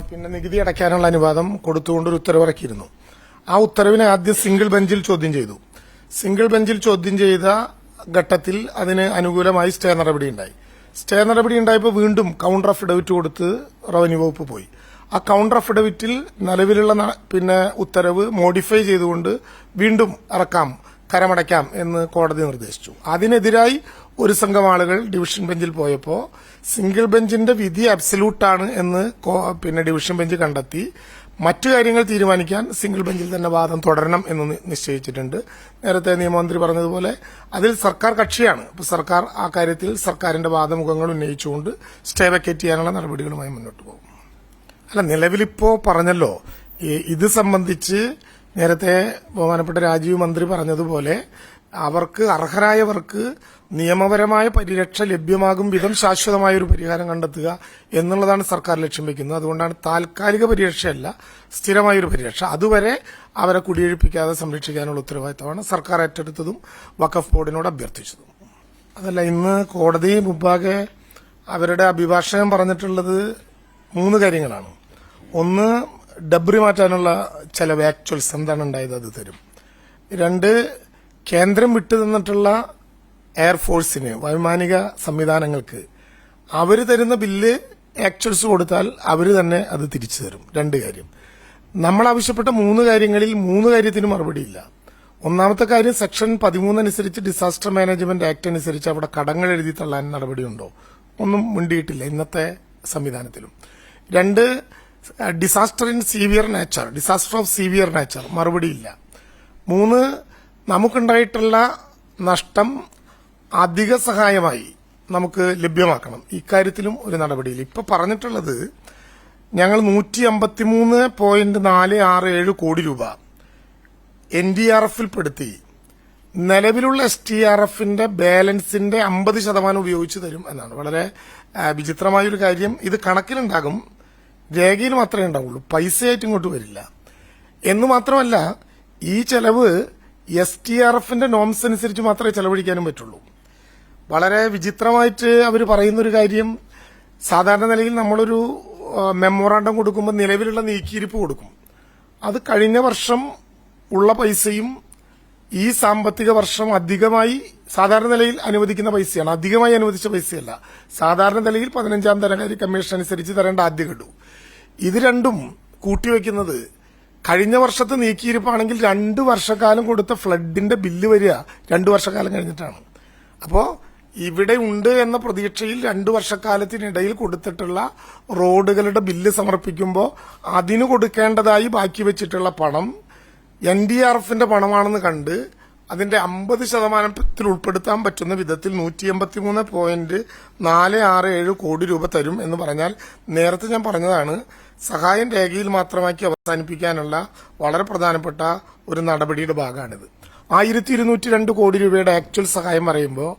പിന്നെ നികുതി അടയ്ക്കാനുള്ള അനുവാദം കൊടുത്തുകൊണ്ടൊരു ഉത്തരവിറക്കിയിരുന്നു. ആ ഉത്തരവിനെ ആദ്യം സിംഗിൾ ബെഞ്ചിൽ ചോദ്യം ചെയ്തു. സിംഗിൾ ബെഞ്ചിൽ ചോദ്യം ചെയ്ത ഘട്ടത്തിൽ അതിന് അനുകൂലമായി സ്റ്റേ നടപടി ഉണ്ടായി. സ്റ്റേ നടപടി ഉണ്ടായപ്പോൾ വീണ്ടും കൌണ്ടർ അഫിഡവിറ്റ് കൊടുത്ത് റവന്യൂ വകുപ്പ് പോയി. ആ കൌണ്ടർ അഫിഡവിറ്റിൽ നിലവിലുള്ള പിന്നെ ഉത്തരവ് മോഡിഫൈ ചെയ്തുകൊണ്ട് വീണ്ടും ഇറക്കാം, കരമടയ്ക്കാം എന്ന് കോടതി നിർദ്ദേശിച്ചു. അതിനെതിരായി ഒരു സംഘം ആളുകൾ ഡിവിഷൻ ബെഞ്ചിൽ പോയപ്പോൾ സിംഗിൾ ബെഞ്ചിന്റെ വിധി അബ്സല്യൂട്ടാണ് എന്ന് പിന്നെ ഡിവിഷൻ ബെഞ്ച് കണ്ടെത്തി മറ്റു കാര്യങ്ങൾ തീരുമാനിക്കാൻ സിംഗിൾ ബെഞ്ചിൽ തന്നെ വാദം തുടരണം എന്ന് നിശ്ചയിച്ചിട്ടുണ്ട്. നേരത്തെ നിയമമന്ത്രി പറഞ്ഞതുപോലെ അതിൽ സർക്കാർ കക്ഷിയാണ്. അപ്പോൾ സർക്കാർ ആ കാര്യത്തിൽ സർക്കാരിന്റെ വാദമുഖങ്ങൾ ഉന്നയിച്ചുകൊണ്ട് സ്റ്റേ വെക്കേറ്റ് ചെയ്യാനുള്ള നടപടികളുമായി മുന്നോട്ട് പോകും. അല്ല, നിലവിലിപ്പോ പറഞ്ഞല്ലോ, ഇത് സംബന്ധിച്ച് നേരത്തെ ബഹുമാനപ്പെട്ട രാജീവ് മന്ത്രി പറഞ്ഞതുപോലെ അവർക്ക് അർഹരായവർക്ക് നിയമപരമായ പരിരക്ഷ ലഭ്യമാകും വിധം ശാശ്വതമായ ഒരു പരിഹാരം കണ്ടെത്തുക എന്നുള്ളതാണ് സർക്കാർ ലക്ഷ്യം വെക്കുന്നത്. അതുകൊണ്ടാണ് താൽക്കാലിക പരിരക്ഷയല്ല, സ്ഥിരമായൊരു പരിരക്ഷ. അതുവരെ അവരെ കുടിയൊഴിപ്പിക്കാതെ സംരക്ഷിക്കാനുള്ള ഉത്തരവാദിത്തമാണ് സർക്കാർ ഏറ്റെടുത്തതും വഖഫ് ബോർഡിനോട് അഭ്യർത്ഥിച്ചതും. അതല്ല, ഇന്ന് കോടതി മുമ്പാകെ അവരുടെ അഭിഭാഷകൻ പറഞ്ഞിട്ടുള്ളത് 3 കാര്യങ്ങളാണ്. ഒന്ന്, ഡബ്രി മാറ്റാനുള്ള ചെലവ് ആക്ച്വൽസ് എന്താണ് ഉണ്ടായത് അത് തരും. 2, കേന്ദ്രം വിട്ടു തന്നിട്ടുള്ള എയർഫോഴ്സിന് വൈമാനിക സംവിധാനങ്ങൾക്ക് അവർ തരുന്ന ബില്ല് ആക്ച്വൽസ് കൊടുത്താൽ അവർ തന്നെ അത് തിരിച്ചു തരും. 2 കാര്യം. നമ്മൾ ആവശ്യപ്പെട്ട 3 കാര്യങ്ങളിൽ 3 കാര്യത്തിന് മറുപടിയില്ല. ഒന്നാമത്തെ കാര്യം, സെക്ഷൻ 13 അനുസരിച്ച് ഡിസാസ്റ്റർ മാനേജ്മെന്റ് ആക്ട് അനുസരിച്ച് അവിടെ കടങ്ങൾ എഴുതി തള്ളാൻ നടപടിയുണ്ടോ? ഒന്നും മുണ്ടിയിട്ടില്ല ഇന്നത്തെ സംവിധാനത്തിലും. 2, ഡിസാസ്റ്റർ ഓഫ് സീവിയർ നേച്ചർ മറുപടിയില്ല. 3, നമുക്കുണ്ടായിട്ടുള്ള നഷ്ടം അധിക സഹായമായി നമുക്ക് ലഭ്യമാക്കണം. ഇക്കാര്യത്തിലും ഒരു നടപടിയില്ല. ഇപ്പൊ പറഞ്ഞിട്ടുള്ളത് ഞങ്ങൾ 153.467 കോടി രൂപ NDRF-ൽ പെടുത്തി നിലവിലുള്ള STRF-ന്റെ ബാലൻസിന്റെ 50% ഉപയോഗിച്ച് തരും എന്നാണ്. വളരെ വിചിത്രമായൊരു കാര്യം. ഇത് കണക്കിലുണ്ടാകും, രേഖയിൽ മാത്രമേ ഉണ്ടാവുള്ളൂ, പൈസയായിട്ട് ഇങ്ങോട്ട് വരില്ല. എന്ന് മാത്രമല്ല, ഈ ചെലവ് STRF-ന്റെ നോംസ് അനുസരിച്ച് മാത്രമേ ചെലവഴിക്കാനും പറ്റുള്ളൂ. വളരെ വിചിത്രമായിട്ട് അവർ പറയുന്നൊരു കാര്യം, സാധാരണ നിലയിൽ നമ്മളൊരു മെമ്മോറാണ്ടം കൊടുക്കുമ്പോൾ നിലവിലുള്ള നീക്കിയിരിപ്പ് കൊടുക്കും. അത് കഴിഞ്ഞ വർഷം ഉള്ള പൈസയും ഈ സാമ്പത്തിക വർഷം അധികമായി സാധാരണ നിലയിൽ അനുവദിക്കുന്ന പൈസയാണ്. അധികമായി അനുവദിച്ച പൈസയല്ല. സാധാരണ നിലയിൽ 15ാം ധനകാര്യ കമ്മീഷൻ അനുസരിച്ച് തരേണ്ട ആദ്യ ഗഡു. ഇത് രണ്ടും കൂട്ടിവെക്കുന്നത് കഴിഞ്ഞ വർഷത്തെ നീക്കിയിരിപ്പാണെങ്കിൽ 2 വർഷക്കാലം കൊടുത്ത ഫ്ലഡിന്റെ ബില്ല് വരിക 2 വർഷക്കാലം കഴിഞ്ഞിട്ടാണ്. അപ്പോ ഇവിടെ ഉണ്ട് എന്ന പ്രതീക്ഷയിൽ 2 വർഷക്കാലത്തിനിടയിൽ കൊടുത്തിട്ടുള്ള റോഡുകളുടെ ബില്ല് സമർപ്പിക്കുമ്പോൾ അതിന് കൊടുക്കേണ്ടതായി ബാക്കി വെച്ചിട്ടുള്ള പണം NDRF-ന്റെ പണമാണെന്ന് കണ്ട് അതിന്റെ 50% ഉൾപ്പെടുത്താൻ പറ്റുന്ന വിധത്തിൽ 183.467 കോടി രൂപ തരും എന്ന് പറഞ്ഞാൽ, നേരത്തെ ഞാൻ പറഞ്ഞതാണ്, സഹായം രേഖയിൽ മാത്രമാക്കി അവസാനിപ്പിക്കാനുള്ള വളരെ പ്രധാനപ്പെട്ട ഒരു നടപടിയുടെ ഭാഗമാണിത്. 1202 കോടി രൂപയുടെ ആക്ച്വൽ സഹായം പറയുമ്പോൾ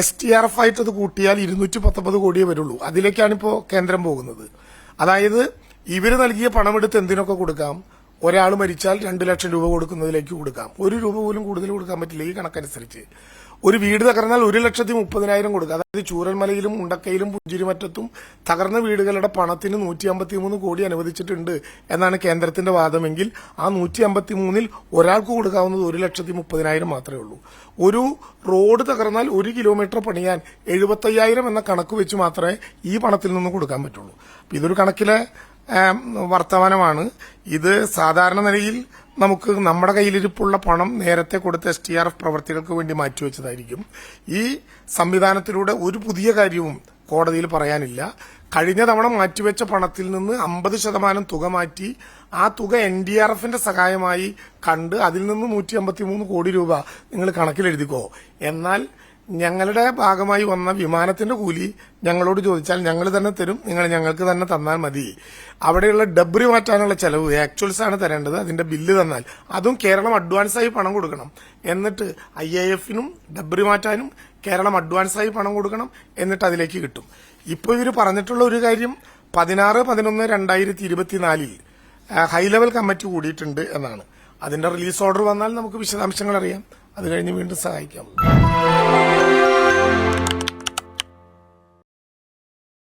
STRF ആയിട്ട് അത് കൂട്ടിയാൽ 219 കോടിയേ വരുള്ളൂ. അതിലേക്കാണിപ്പോ കേന്ദ്രം പോകുന്നത്. അതായത് ഇവര് നൽകിയ പണമെടുത്ത് എന്തിനൊക്കെ കൊടുക്കാം? ഒരാൾ മരിച്ചാൽ 2 ലക്ഷം രൂപ കൊടുക്കുന്നതിലേക്ക് കൊടുക്കാം. 1 രൂപ പോലും കൂടുതൽ കൊടുക്കാൻ പറ്റില്ല ഈ കണക്കനുസരിച്ച്. ഒരു വീട് തകർന്നാൽ 1,30,000 കൊടുക്കുക. അതായത് ചൂരൽമലയിലും ഉണ്ടക്കയിലും പുഞ്ചിരിമറ്റത്തും തകർന്ന വീടുകളുടെ പണത്തിന് 153 കോടി അനുവദിച്ചിട്ടുണ്ട് എന്നാണ് കേന്ദ്രത്തിന്റെ വാദമെങ്കിൽ ആ 153-ൽ ഒരാൾക്ക് കൊടുക്കാവുന്നത് 1,30,000 മാത്രമേ ഉള്ളൂ. ഒരു റോഡ് തകർന്നാൽ 1 കിലോമീറ്റർ പണിയാൻ 75,000 എന്ന കണക്ക് വെച്ച് മാത്രമേ ഈ പണത്തിൽ നിന്ന് കൊടുക്കാൻ പറ്റുള്ളൂ. ഇതൊരു കണക്കിലെ വർത്തമാനമാണ്. ഇത് സാധാരണ നിലയിൽ നമുക്ക് നമ്മുടെ കയ്യിലിരിപ്പുള്ള പണം നേരത്തെ കൊടുത്ത STRF പ്രവർത്തികൾക്ക് വേണ്ടി മാറ്റിവെച്ചതായിരിക്കും. ഈ സംവിധാനത്തിലൂടെ ഒരു പുതിയ കാര്യവും കോടതിയിൽ പറയാനില്ല. കഴിഞ്ഞ തവണ മാറ്റിവെച്ച പണത്തിൽ നിന്ന് 50% തുക മാറ്റി ആ തുക NDRF-ന്റെ സഹായമായി കണ്ട് അതിൽ നിന്ന് 153 കോടി രൂപ നിങ്ങൾ കണക്കിലെഴുതിക്കോ. എന്നാൽ ഞങ്ങളുടെ ഭാഗമായി വന്ന വിമാനത്തിന്റെ കൂലി ഞങ്ങളോട് ചോദിച്ചാൽ ഞങ്ങൾ തന്നെ തരും, നിങ്ങൾ ഞങ്ങൾക്ക് തന്നെ തന്നാൽ മതി. അവിടെയുള്ള ഡബ്രി മാറ്റാനുള്ള ചെലവ് ആക്ച്വൽസ് ആണ് തരേണ്ടത്. അതിന്റെ ബില്ല് തന്നാൽ അതും കേരളം അഡ്വാൻസായി പണം കൊടുക്കണം. എന്നിട്ട് IAF-നും ഡബ്രി മാറ്റാനും കേരളം അഡ്വാൻസായി പണം കൊടുക്കണം. എന്നിട്ട് അതിലേക്ക് കിട്ടും. ഇപ്പൊ ഇവർ പറഞ്ഞിട്ടുള്ള ഒരു കാര്യം 16/11/2024 ഹൈ ലെവൽ കമ്മിറ്റി കൂടിയിട്ടുണ്ട് എന്നാണ്. അതിന്റെ റിലീസ് ഓർഡർ വന്നാൽ നമുക്ക് വിശദാംശങ്ങൾ അറിയാം. അത് കഴിഞ്ഞ് വീണ്ടും സഹായിക്കാം.